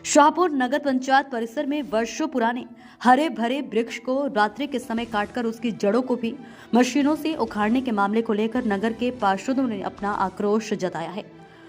शाहपुर नगर पंचायत परिसर में वर्षों पुराने हरे भरे वृक्ष को रात्रि के समय काटकर उसकी जड़ों को भी मशीनों से उखाड़ने के मामले को लेकर नगर के पार्षदों ने अपना आक्रोश जताया है।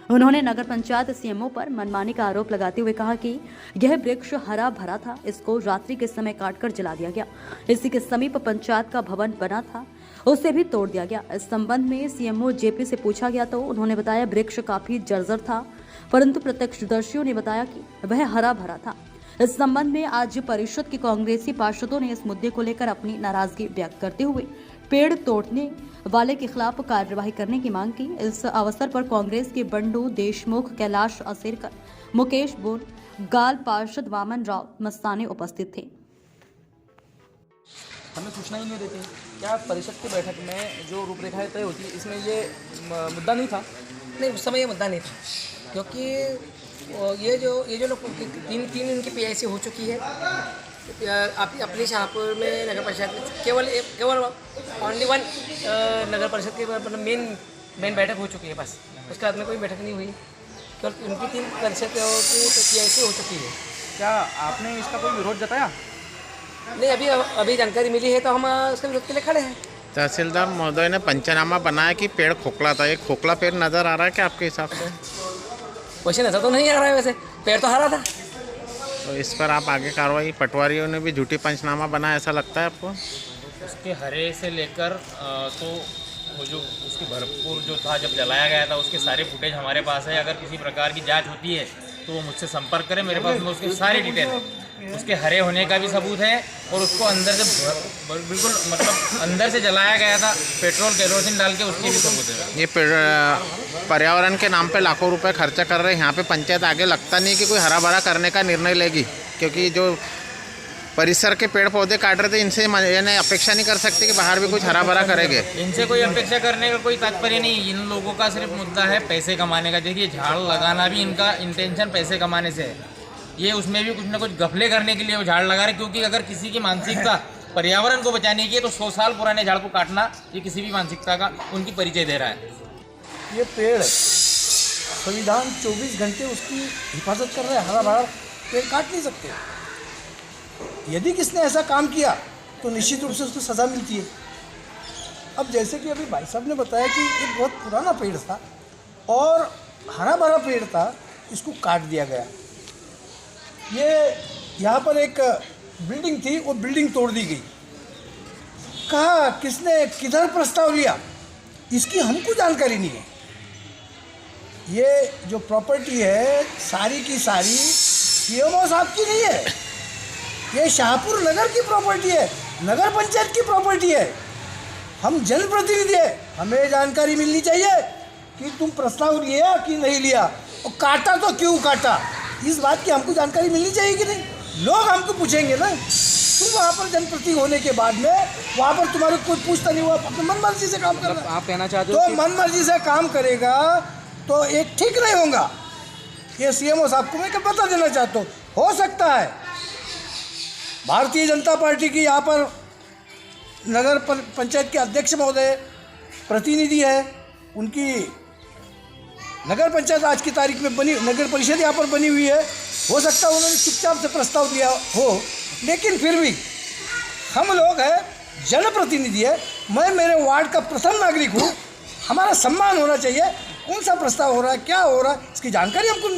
उन्होंने नगर पंचायत सीएमओ पर मनमानी का आरोप लगाते हुए कहा कि यह वृक्ष हरा भरा था, इसको रात्रि के समय काटकर जला दिया गया। इसी के समीप पंचायत का भवन बना था, उसे भी तोड़ दिया गया। इस संबंध में सीएमओ जेपी से पूछा गया तो उन्होंने बताया वृक्ष काफी जर्जर था, परंतु प्रत्यक्षदर्शियों ने बताया कि वह हरा भरा था। इस संबंध में आज परिषद के कांग्रेसी पार्षदों ने इस मुद्दे को लेकर अपनी नाराजगी व्यक्त करते हुए पेड़ तोड़ने वाले के खिलाफ कार्यवाही करने की मांग की। इस अवसर पर कांग्रेस के बंडू देशमुख, कैलाश असेरकर, मुकेश बोल, गाल पार्षद वामन राव मस्तानी उपस्थित थे। हमें सूचना ही नहीं देती। क्या परिषद की बैठक में जो रूपरेखाएं तय होती है इसमें ये मुद्दा नहीं था? नहीं, उस समय ये मुद्दा नहीं था, क्योंकि ये जो लोग तीन इनकी पीआईसी हो चुकी है। अपनी शाहपुर में नगर परिषद में केवल ओनली वन नगर परिषद की मतलब मेन बैठक हो चुकी है, बस उसके बाद में कोई बैठक नहीं हुई। केवल उनकी 3 परिषद की पीआईसी हो चुकी है। क्या आपने इसका कोई विरोध जताया? नहीं, अभी जानकारी मिली है तो हम उसके विरोध के लिए खड़े हैं। तहसीलदार महोदय ने पंचनामा बनाया कि पेड़ खोखला था। एक खोखला पेड़ नजर आ रहा है क्या आपके हिसाब से? वैसे नजर तो नहीं आ रहा है, वैसे पेड़ तो हरा था। तो इस पर आप आगे कार्रवाई, पटवारियों ने भी झूठी पंचनामा बनाया, ऐसा लगता है आपको? उसके हरे से लेकर तो वो जो उसकी भरपूर जो था जब जलाया गया था उसके सारे फुटेज हमारे पास है। अगर किसी प्रकार की जांच होती है तो वो मुझसे संपर्क करें, मेरे पास में उसके सारी डिटेल है। उसके हरे होने का भी सबूत है और उसको अंदर से बिल्कुल मतलब अंदर से जलाया गया था पेट्रोल केरोसिन डाल के, उसकी भी सबूत है। ये पर्यावरण के नाम पे लाखों रुपए खर्चा कर रहे हैं यहाँ पे पंचायत। आगे लगता नहीं कि कोई हरा भरा करने का निर्णय लेगी, क्योंकि जो परिसर के पेड़ पौधे काट रहे थे इनसे यानी अपेक्षा नहीं कर सकते कि बाहर भी कुछ हरा भरा करेंगे। इनसे कोई अपेक्षा करने का कोई तात्पर्य नहीं। इन लोगों का सिर्फ मुद्दा है पैसे कमाने का। देखिए, झाड़ लगाना भी इनका इंटेंशन पैसे कमाने से है। ये उसमें भी कुछ ना कुछ घपले करने के लिए वो झाड़ लगा रहे, क्योंकि अगर किसी की मानसिकता पर्यावरण को बचाने की है तो 100 साल पुराने झाड़ को काटना ये किसी भी मानसिकता का उनकी परिचय दे रहा है। ये पेड़ संविधान 24 घंटे उसकी हिफाजत कर रहे हैं। हरा भरा पेड़ काट नहीं सकते। यदि किसने ऐसा काम किया तो निश्चित रूप से उसको सज़ा मिलती है। अब जैसे कि अभी भाई साहब ने बताया कि ये बहुत पुराना पेड़ था और हरा भरा पेड़ था, इसको काट दिया गया। ये यहाँ पर एक बिल्डिंग थी, वो बिल्डिंग तोड़ दी गई। कहाँ, किसने, किधर प्रस्ताव लिया, इसकी हमको जानकारी नहीं है। ये जो प्रॉपर्टी है सारी की सारी सीएमओ साहब की नहीं है, ये शाहपुर नगर की प्रॉपर्टी है, नगर पंचायत की प्रॉपर्टी है। हम जनप्रतिनिधि हैं, हमें जानकारी मिलनी चाहिए कि तुम प्रस्ताव लिया कि नहीं लिया और काटा तो क्यों काटा, इस बात की हमको जानकारी मिलनी चाहिए कि नहीं। लोग हमको पूछेंगे ना, तुम वहाँ पर जनप्रतिनिधि होने के बाद में वहाँ पर तुम्हारे कोई पूछता नहीं हुआ, अपने मन मर्जी से काम कर रहा। आप कहना चाहते हो तो मन मर्जी से काम करेगा तो ये ठीक नहीं होगा। ये सीएमओ साहब को मैं क्या बता देना चाहता हूँ, हो सकता है भारतीय जनता पार्टी की यहाँ पर नगर पंचायत के अध्यक्ष महोदय प्रतिनिधि है, उनकी नगर पंचायत आज की तारीख में बनी, नगर परिषद यहाँ पर बनी हुई है। हो सकता है उन्होंने चुपचाप से प्रस्ताव दिया हो, लेकिन फिर भी हम लोग हैं, जनप्रतिनिधि है। मैं मेरे वार्ड का प्रथम नागरिक हूँ, हमारा सम्मान होना चाहिए। कौन सा प्रस्ताव हो रहा है, क्या हो रहा है, इसकी जानकारी हमको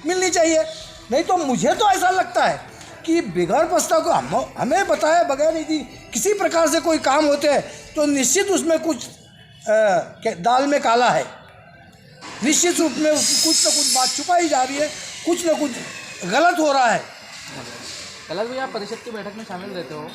मिलनी चाहिए। नहीं तो मुझे तो ऐसा लगता है कि बिगैर प्रस्ताव को हमें बताया बगैर यदि किसी प्रकार से कोई काम होते हैं तो निश्चित उसमें कुछ दाल में काला है। निश्चित रूप में कुछ ना कुछ बात छुपाई जा रही है, कुछ ना कुछ गलत हो रहा है। कैलाश भैया, आप परिषद की बैठक में शामिल रहते हो,